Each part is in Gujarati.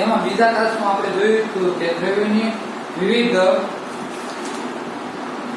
એમાં બીજા તાસમાં આપણે જોયું હતું કે દ્રવ્યની વિવિધ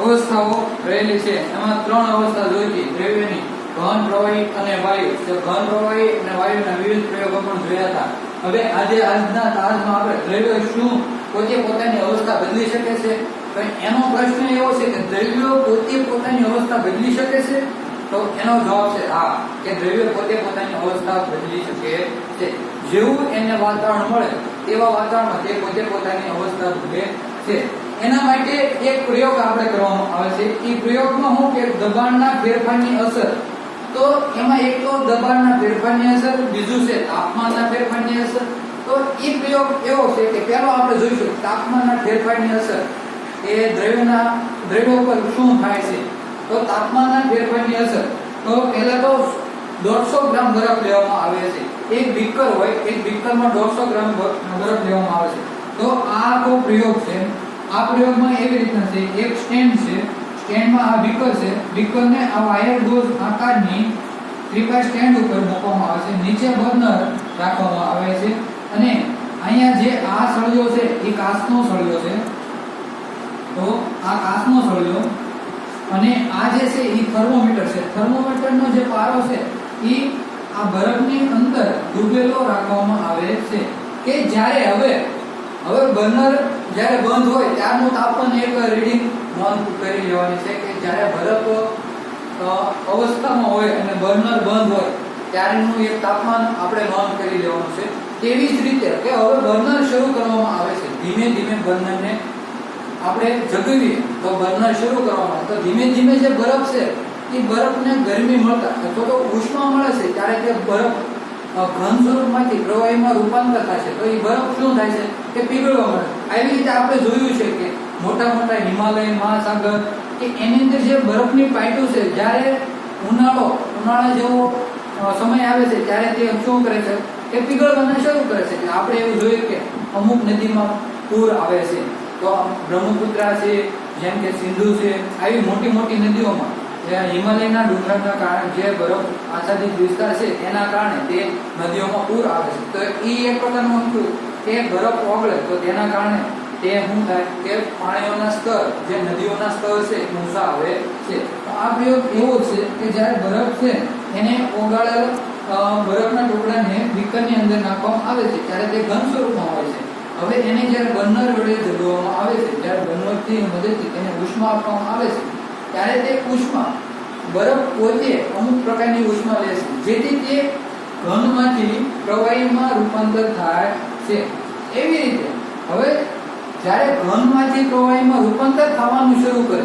અવસ્થાઓ રહેલી છે. એમાં 3 અવસ્થા જોઈ હતી દ્રવ્યની: ઘન, પ્રવાહી અને વાયુ. તો ઘન, પ્રવાહી અને વાયુના વિવિધ પ્રયોગો પણ જોયા હતા. હવે આજના તાસમાં આપણે દ્રવ્ય શું પોતે પોતાની અવસ્થા બદલી શકે છે? તો એનો પ્રશ્ન એવો છે કે દ્રવ્યો પોતે પોતાની અવસ્થા બદલી શકે છે? તો એનો જવાબ છે હા, કે દ્રવ્ય પોતે પોતાની અવસ્થા બદલી શકે છે. જેવું એને વાતાવરણ મળે તેવા વાતાવરણમાં તે પોતે પોતાની અવસ્થા બદલે છે. એના માટે એક પ્રયોગ આપણે કરવામાં આવે છે. એ પ્રયોગમાં શું કે દબાણના ફેરફારની અસર. તો એમાં એક તો દબાણના ફેરફારની અસર, બીજું છે તાપમાનના ફેરફારની અસર. તો એ પ્રયોગ એવો છે કે પહેલો આપણે જોઈશું તાપમાનના ફેરફારની અસર એ દ્રવ્યો પર શું થાય છે. તો તાપમાનના ફેરફારની અસર, તો પહેલા તો 150 ગ્રામ બરફ લેવામાં આવે છે. એક બીકર હોય, એક બીકરમાં 150 ગ્રામ બરફ લેવામાં આવે છે. તો આ આખો પ્રયોગ છે. આ પ્રયોગમાં એવી રીતના છે, એક સ્ટેન્ડ છે, સ્ટેન્ડમાં આ બીકર છે, બીકરને આ વાયર ડોઝ આકારની ત્રિપાઈ સ્ટેન્ડ ઉપર મૂકવામાં આવે છે. નીચે બર્નર રાખવામાં આવે છે અને અહીંયા જે આ સળિયો છે એ કાચનો સળિયો છે. તો આ કાચનો સળિયો અને આ જે છે એ થર્મોમીટર છે. થર્મોમીટરનો જે પારો છે એ આ બરફની અંદર ડૂબેલો રાખવામાં આવે છે કે જ્યારે હવે બર્નર જ્યારે બંધ હોય ત્યારનું તાપમાન એક રીડિંગ નોંધ કરી લેવાની છે કે જ્યારે બરફ અવસ્થામાં હોય અને બર્નર બંધ હોય ત્યારનું એક તાપમાન આપણે નોંધ કરી લેવાનું છે. તેવી જ રીતે કે હવે બર્નર શરૂ કરવામાં આવે છે, ધીમે ધીમે બર્નરને આપણે જગાવીએ તો બર્નર શરૂ કરવામાં, તો ધીમે ધીમે જે બરફ છે એ બરફને ગરમી મળતા અથવા તો ઉષ્મા મળે છે ત્યારે તે બરફ ઘન સ્વરૂપમાંથી પ્રવાહીમાં રૂપાંતર થાય છે. તો એ બરફ શું થાય છે કે પીગળવા મળે. આવી રીતે આપણે જોયું છે કે મોટા મોટા હિમાલય મહાસાગર કે એની અંદર જે બરફની પાઇટો છે, જ્યારે ઉનાળા જેવો સમય આવે છે ત્યારે તે શું કરે છે કે પીગળવાના શરૂ કરે છે. આપણે એવું જોયું કે અમુક નદીમાં પૂર આવે છે. તો બ્રહ્મપુત્રા છે, જેમ કે સિંધુ છે, આવી મોટી મોટી નદીઓમાં હિમાલયના ડુંગરના કારણે જે બરફ આચ્છાદિત વિસ્તાર છે એના કારણે તે નદીઓમાં પૂર આવે છે. તો એ એક પ્રકારનું હતું કે બરફ ઓગળે તો તેના કારણે તે શું થાય કે પાણીઓના સ્તર, જે નદીઓના સ્તર છે ઊંચા આવે છે. તો આ પ્રયોગ એવો છે કે જ્યારે બરફ છે એને ઓગાળેલ બરફના ટુકડાને બીકરની અંદર નાખવામાં આવે છે ત્યારે તે ઘન સ્વરૂપમાં હોય છે. હવે એને જ્યારે બર્નર વડે જગાવવામાં આવે છે, જ્યારે બર્નરની મદદથી તેને ઉષ્મા આપવામાં આવે છે ત્યારે તે ઉષ્મા બરફ પોતે અમુક પ્રકારની ઉષ્મા લે છે, જેથી તે ઘનમાંથી પ્રવાહીમાં રૂપાંતર થાય છે. એવી રીતે હવે જ્યારે ઘનમાંથી પ્રવાહીમાં રૂપાંતર થવાનું શરૂ કરે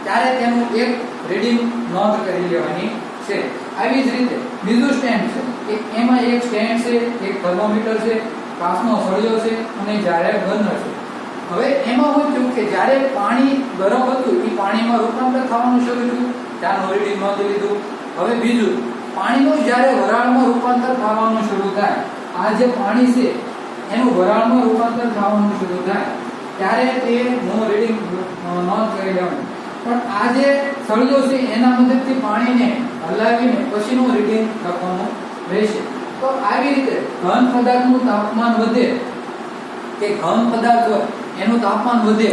ત્યારે તેનું એક રીડિંગ નોંધ કરી લેવાની છે. આવી જ રીતે બીજું સ્ટેન્ડ છે કે એમાં એક સ્ટેન્ડ છે, એક થર્મોમીટર છે, કાચનો સળિયો છે અને જ્યારે બર્નર છે. હવે એમાં શું થયું કે જ્યારે પાણી બરફ હતું એ પાણીમાં રૂપાંતર થવાનું શરૂ થયું, ત્યાંનું રીડિંગ નોંધી લીધું. હવે બીજું, પાણીનું જ્યારે વરાળમાં રૂપાંતર થવાનું શરૂ થાય, આ જે પાણી છે એનું વરાળમાં રૂપાંતર થવાનું શરૂ થાય ત્યારે તેનું રીડિંગ નોંધ કરી લેવાનું. પણ આ જે સળિયો છે એના મદદથી પાણીને હલાવીને પછીનું રીડિંગ લખવાનું રહેશે. તો આવી રીતે ઘન પદાર્થનું તાપમાન વધે કે ઘન પદાર્થ હોય એનું તાપમાન વધે.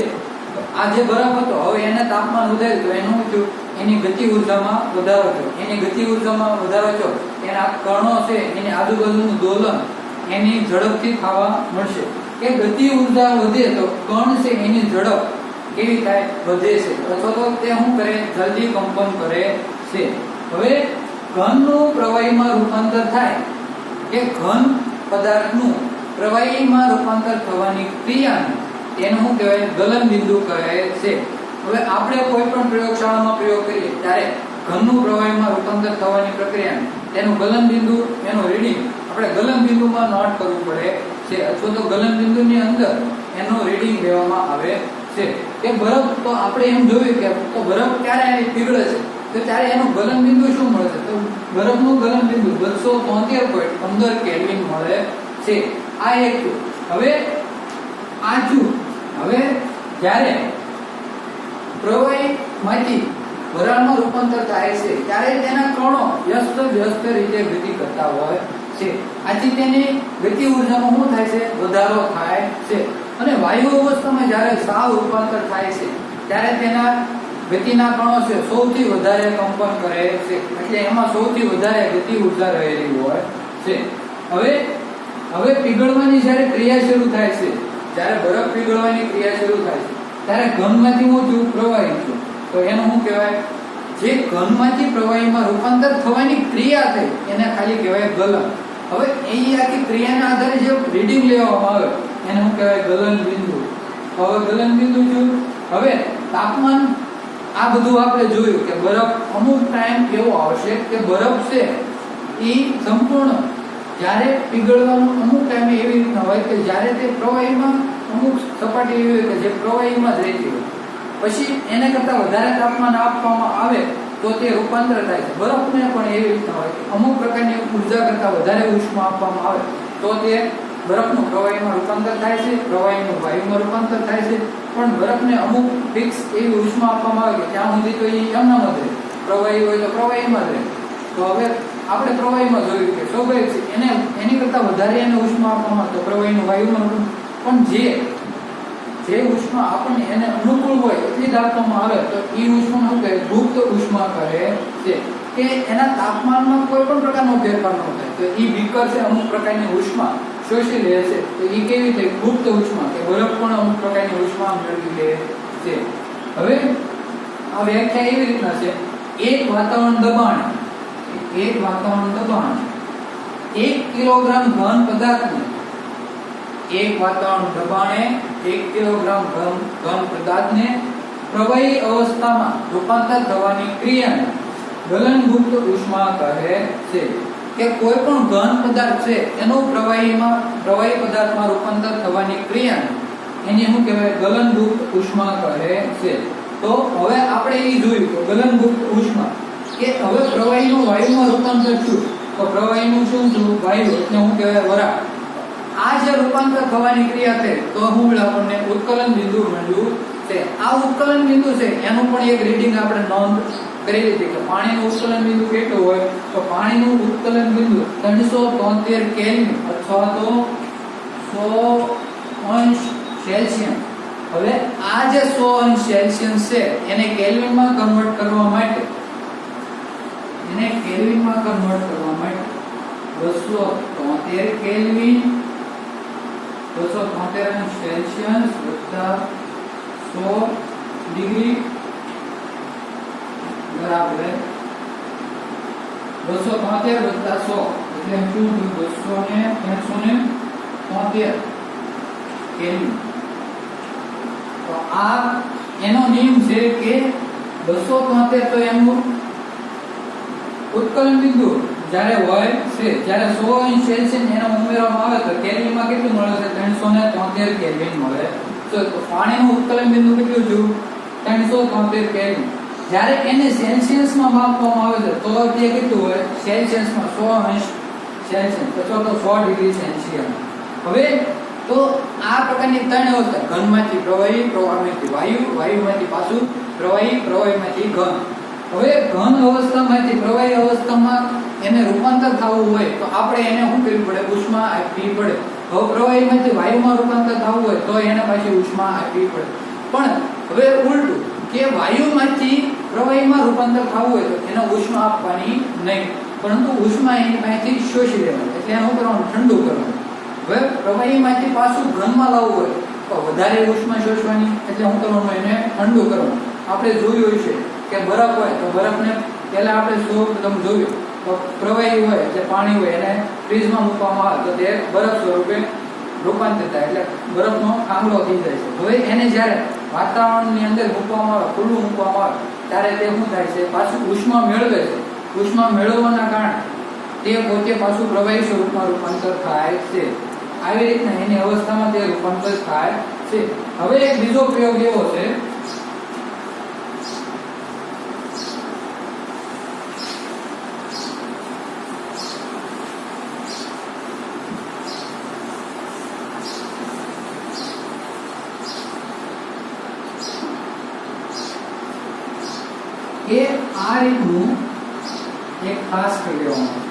આ જે બરફ હતો હવે એને તાપમાન વધારે તો એનું શું, એની ગતિ ઉર્જામાં વધારો થયો. એની ગતિ ઉર્જામાં વધારો થયો, એના કણો છે એની આજુબાજુનું દોલન એની ઝડપથી થવા મળશે. કે ગતિ ઉર્જા વધે તો કણ છે એની ઝડપ કેવી થાય, વધે છે, અથવા તો તે શું કરે, જલ્દી કંપન કરે છે. હવે ઘનનું પ્રવાહીમાં રૂપાંતર થાય કે ઘન પદાર્થનું પ્રવાહીમાં રૂપાંતર થવાની ક્રિયાને તેને શું કહેવાય, ગલન બિંદુ કહે છે. હવે આપણે કોઈ પણ પ્રયોગશાળામાં પ્રયોગ કરીએ ત્યારે ઘનનું પ્રવાહીમાં રૂપાંતર થવાની પ્રક્રિયાને તેનું ગલન બિંદુ, એનું રીડિંગ આપણે ગલન બિંદુમાં નોટ કરવું પડે છે, અથવા તો ગલન બિંદુની અંદર એનું રીડિંગ લેવામાં આવે છે. કે બરફ, તો આપણે એમ જોયું કે તો બરફ ક્યારે પીગળે છે તો ત્યારે એનું ગલન બિંદુ શું મળે છે, તો બરફનું ગલન બિંદુ 273.15 કેલ્વિન મળે છે. આ એક. હવે હવે જ્યારે પ્રવાહીમાંથી વરાળમાં રૂપાંતર થાય છે ત્યારે તેના કણો વ્યસ્ત રીતે ગતિ કરતા હોય છે. છે. આથી તેની ગતિ ઉર્જામાં શું થાય છે? વધારો થાય છે. અને વાયુ અવસ્થામાં જ્યારે સાવ રૂપાંતર થાય છે ત્યારે તેના ગતિના કણો છે સૌથી વધારે કંપન કરે છે, એટલે એમાં સૌથી વધારે ગતિ ઉર્જા રહેલી હોય છે. હવે પીગળવાની જ્યારે ક્રિયા શરૂ થાય છે, જ્યારે બરફ પીગળવાની ક્રિયા શરૂ થાય છે ત્યારે ઘનમાંથી હું છું પ્રવાહી છું, તો એનું શું કહેવાય? જે ઘનમાંથી પ્રવાહીમાં રૂપાંતર થવાની ક્રિયા થઈ એને ખાલી કહેવાય ગલન. હવે એ આખી ક્રિયાના આધારે જે રીડિંગ લેવામાં આવે એને શું કહેવાય? ગલન બિંદુ. હવે ગલન બિંદુ છું. હવે તાપમાન, આ બધું આપણે જોયું કે બરફ અમુક ટાઈમ એવો આવશે કે બરફ છે એ સંપૂર્ણ જ્યારે પીગળવાનું અમુક ટાઈમે એવી રીતના હોય કે જ્યારે તે પ્રવાહીમાં અમુક સપાટી એવી હોય કે જે પ્રવાહીમાં જ રહેતી હોય, પછી એને કરતાં વધારે તાપમાન આપવામાં આવે તો તે રૂપાંતર થાય છે. બરફને પણ એવી રીતના હોય કે અમુક પ્રકારની ઉર્જા કરતાં વધારે ઉષ્મા આપવામાં આવે તો તે બરફનું પ્રવાહીમાં રૂપાંતર થાય છે, પ્રવાહીનું વાયુમાં રૂપાંતર થાય છે. પણ બરફને અમુક ફિક્સ એવી ઉષ્મા આપવામાં આવે કે ત્યાં સુધી તો એ એમનામાં જ રહે, પ્રવાહી હોય તો પ્રવાહીમાં જ રહે. તો હવે આપણે પ્રવાહીમાં જોયું કે સ્વાભાવિક છે એની કરતાં વધારે એને ઉષ્મા આપવામાં આવે તો પ્રવાહીનું વાયુમાં, પણ જે ઉષ્મા આપણને એને અનુકૂળ હોય એટલી જ આપવામાં આવે તો એ ઉષ્મા શું કહે? ગુપ્ત ઉષ્મા કહે છે. કે એના તાપમાનમાં કોઈ પણ પ્રકારનો ફેરફાર ન થાય તો એ બીકર છે અમુક પ્રકારની ઉષ્મા શોષી લે છે. તો એ કેવી થાય? ગુપ્ત ઉષ્મા, કે બરફ પણ અમુક પ્રકારની ઉષ્મા મેળવી લે છે. હવે આ વ્યાખ્યા એવી રીતના છે: એક વાતાવરણ દબાણ 1 કિલોગ્રામ ઘન પદાર્થને 1 વાતાવરણ દબાણે 1 કિલોગ્રામ ઘન પદાર્થને પ્રવાહી અવસ્થામાં રૂપાંતર થવાની ક્રિયાને ગલનગુપ્ત ઉષ્મા કહે છે. કે કોઈ પણ ઘન પદાર્થ છે એનું પ્રવાહી પદાર્થમાં રૂપાંતર થવાની ક્રિયાને એની શું કહેવાય? ગલનગુપ્ત ઉષ્મા કહે છે. તો હવે આપણે એ જોયું કે ગલનગુપ્ત ઉષ્મા કે હવે પ્રવાહીનું વાયુમાં રૂપાંતર થયું તો પ્રવાહીનું શું થયું? વાયુ, એટલે શું કહેવાય? વરાળ. આ જે રૂપાંતર થવાની ક્રિયા થઈ તો હું આપણને ઉત્કલન બિંદુ મળ્યું છે. આ ઉત્કલન બિંદુ છે એનું પણ એક રીડિંગ આપણે નોંધ કરી લીધી કે પાણીનું ઉત્કલન બિંદુ કેટલું હોય? તો પાણીનું ઉત્કલન બિંદુ 373 કેલ્વિન અથવા તો 100°C. હવે આ જે 100°C છે એને કેલ્વિનમાં કન્વર્ટ કરવા માટે 273 કેલ્વિન 273°C વત્તા 100 ડિગ્રી બરાબર 273 વત્તા 100 એટલે શું? 273 કેલ્વિન. તો આ એનો નિયમ છે કે 273 તો એનું ઉત્કલન બિંદુ જ્યારે હોય છે જ્યારે 100°C એનો ઉમેરવામાં આવે તો કેલ્વિનમાં કેટલું મળે છે? 373 કેલ્વિન મળે. તો પાણીનું ઉત્કલન બિંદુ કેટલું છે? 373 કેલ્વિન. જ્યારે એને સેલ્સિયસમાં માપવામાં આવે છે તો તે કેટલું હોય? સેલ્સિયસમાં 100°C અથવા તો 100°C. હવે તો આ પ્રકારની ત્રણ અવસ્થા: ઘનમાંથી પ્રવાહી, પ્રવાહીમાંથી વાયુ, વાયુમાંથી પાછું પ્રવાહી, પ્રવાહીમાંથી ઘન. હવે ઘન અવસ્થામાંથી પ્રવાહી અવસ્થામાં એને રૂપાંતર થવું હોય તો આપણે એને શું કરવું પડે? ઉષ્મા આપવી પડે. હવે પ્રવાહીમાંથી વાયુમાં રૂપાંતર થવું હોય તો એને પાછી ઉષ્મા આપવી પડે. પણ હવે ઉલટું કે વાયુમાંથી પ્રવાહીમાં રૂપાંતર થવું હોય તો એને ઉષ્મા આપવાની નહીં, પરંતુ ઉષ્મા એની પાસેથી શોષી લેવાની, એટલે એને શું કરવાનું? ઠંડુ કરવાનું. હવે પ્રવાહીમાંથી પાછું ઘનમાં લાવવું હોય તો વધારે ઉષ્મા શોષવાની, એટલે શું કરવાનું? એને ઠંડુ કરવાનું. આપણે જોયું છે કે બરફ હોય તો બરફને પહેલા આપણે સૌપ્રથમ જોયું તો પ્રવાહી હોય એટલે પાણી હોય એને ફ્રીજમાં મૂકવામાં આવે તો તે બરફ સ્વરૂપે રૂપાંતરિત થાય, એટલે બરફનો ખાંગલો થઈ જાય છે. હવે એને જ્યારે વાતાવરણની અંદર મૂકવામાં આવે, ખુલ્લું મૂકવામાં આવે ત્યારે તે શું થાય છે? પાછું ઉષ્મા મેળવે છે. ઉષ્મા મેળવવાના કારણે તે પોતે પાછું પ્રવાહી સ્વરૂપમાં રૂપાંતર થાય છે. આવી રીતના એની અવસ્થામાં તે રૂપાંતર થાય છે. હવે એક બીજો પ્રયોગ એવો છે કે આ રીતનું એક ખાસ કરી લેવાનું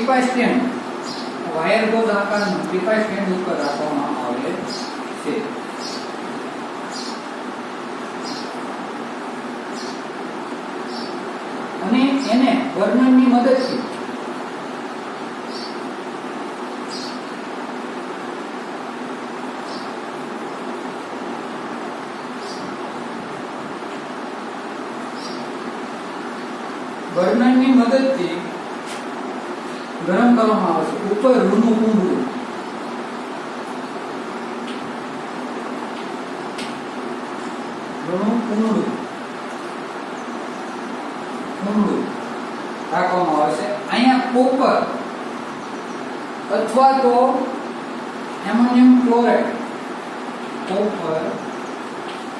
ટીપાઈ સ્ટેન્ડ વાયર ગોળ આકારનું ટીપાઈ સ્ટેન્ડ ઉપર રાખવામાં આવે છે. અને એને બર્નરની મદદથી ગરમ કરવામાં આવે છે. ઉપર રૂનું કુંભળું રાખવામાં આવે છે. અહીંયા કોપર અથવા તો એમોનિયમ ક્લોરાઇડ, કોપર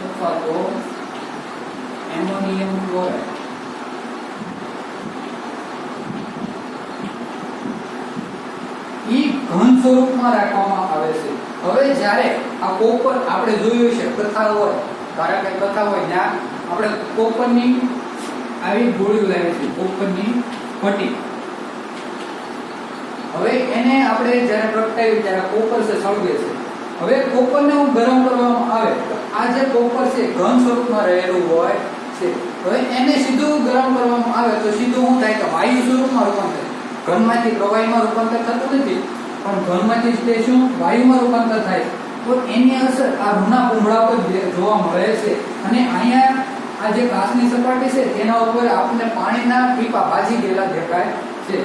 અથવા તો એમોનિયમ ક્લોરાઇડ ઘન સ્વરૂપમાં રાખવામાં આવે છે. હવે જ્યારે આ કોપર આપણે જોયું છે કથા હોય, કારણ કે કથા હોય ત્યાં આપણે કોપરની આવી ગોળીઓ લાવી છે, કોપરની પટ્ટી. હવે એને આપણે જ્યારે પ્રગટાવી ત્યારે કોપર છે સળગે છે. હવે કોપરને ગરમ કરવામાં આવે તો આ જે કોપર છે ઘન સ્વરૂપમાં રહેલું હોય છે. હવે એને સીધું ગરમ કરવામાં આવે તો સીધું શું થાય કે વાયુ સ્વરૂપમાં રૂપાંતર, ઘનમાંથી પ્રવાહીમાં રૂપાંતર થતું નથી પણ ઘનમાંથી તે શું વાયુમાં રૂપાંતર થાય. તો એની અસર આ રૂના કુંભળા પર જોવા મળે છે. અને અહીંયા આ જે કાચની સપાટી છે તેના ઉપર આપણને પાણીના ટીપા ભાજી ગયેલા દેખાય છે.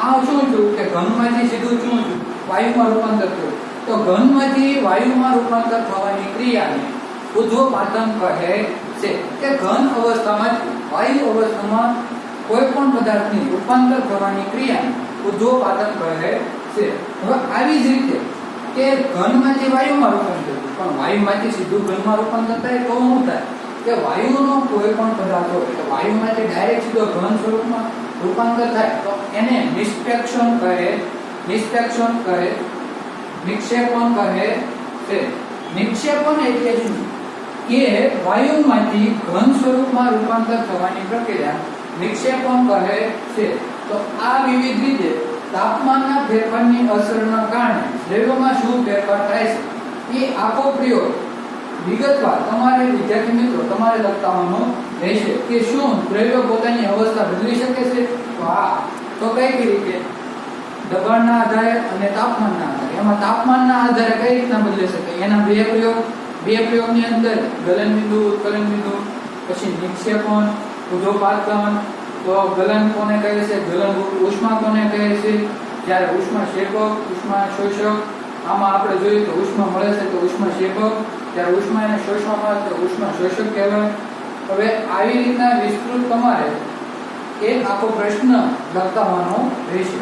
આ શું થયું કે ઘનમાંથી સીધું શું થયું વાયુમાં રૂપાંતર થયું. તો ઘનમાંથી વાયુમાં રૂપાંતર થવાની ક્રિયાને ઉર્ધ્વપાતન કહે છે. કે ઘન અવસ્થામાંથી વાયુ અવસ્થામાં કોઈ પણ પદાર્થની રૂપાંતર થવાની ક્રિયાને ઉર્ધ્વપાતન કહે છે. હવે આવી જ રીતે કે ઘનમાંથી વાયુમાં રૂપાંતર પણ વાયુમાંથી સીધું ઘનમાં રૂપાંતર થાય તો શું થાય કે વાયુનો કોઈ પણ પદાર્થ હોય તો વાયુમાંથી ડાયરેક્ટ સીધો ઘન સ્વરૂપમાં રૂપાંતર થાય તો એને નિક્ષેપણ કહે છે. નિક્ષેપણ એટલે કે વાયુમાંથી ઘન સ્વરૂપમાં રૂપાંતર થવાની પ્રક્રિયા નિક્ષેપણ કહે છે. તો આ વિવિધ રીતે તાપમાનના ફેરફારની અસરના કારણે દ્રવ્યમાં શું ફેરફાર થાય છે એ આખો પ્રયોગ વિગતવાર તમારે વિદ્યાર્થી મિત્રો તમારે લખવાનો રહેશે કે શું દ્રવ્ય પોતાની અવસ્થા બદલી શકે છે. તો હા, તો કઈ રીતે દબાણના આધારે અને તાપમાનના આધારે. એમાં તાપમાનના આધારે કઈ રીતના બદલી શકે એના બે પ્રયોગની અંદર ગલનબિંદુ, ઉત્કલન બિંદુ, પછી નિક્ષેપણ, ઉર્ધ્વપાતન. તો ગલન કોને કહે છે, ગલન ઉષ્મા કોને કહે છે, જ્યારે ઉષ્મા શેપક, ઉષ્મા શોષક. આમાં આપણે જોઈએ તો ઉષ્મા મળે છે તો ઉષ્મા શેપક, જ્યારે ઉષ્મા એને શોષવામાં આવે તો ઉષ્મા શોષક કહેવાય. હવે આવી રીતના વિસ્તૃત તમારે એક આખો પ્રશ્ન લખવાનો રહેશે.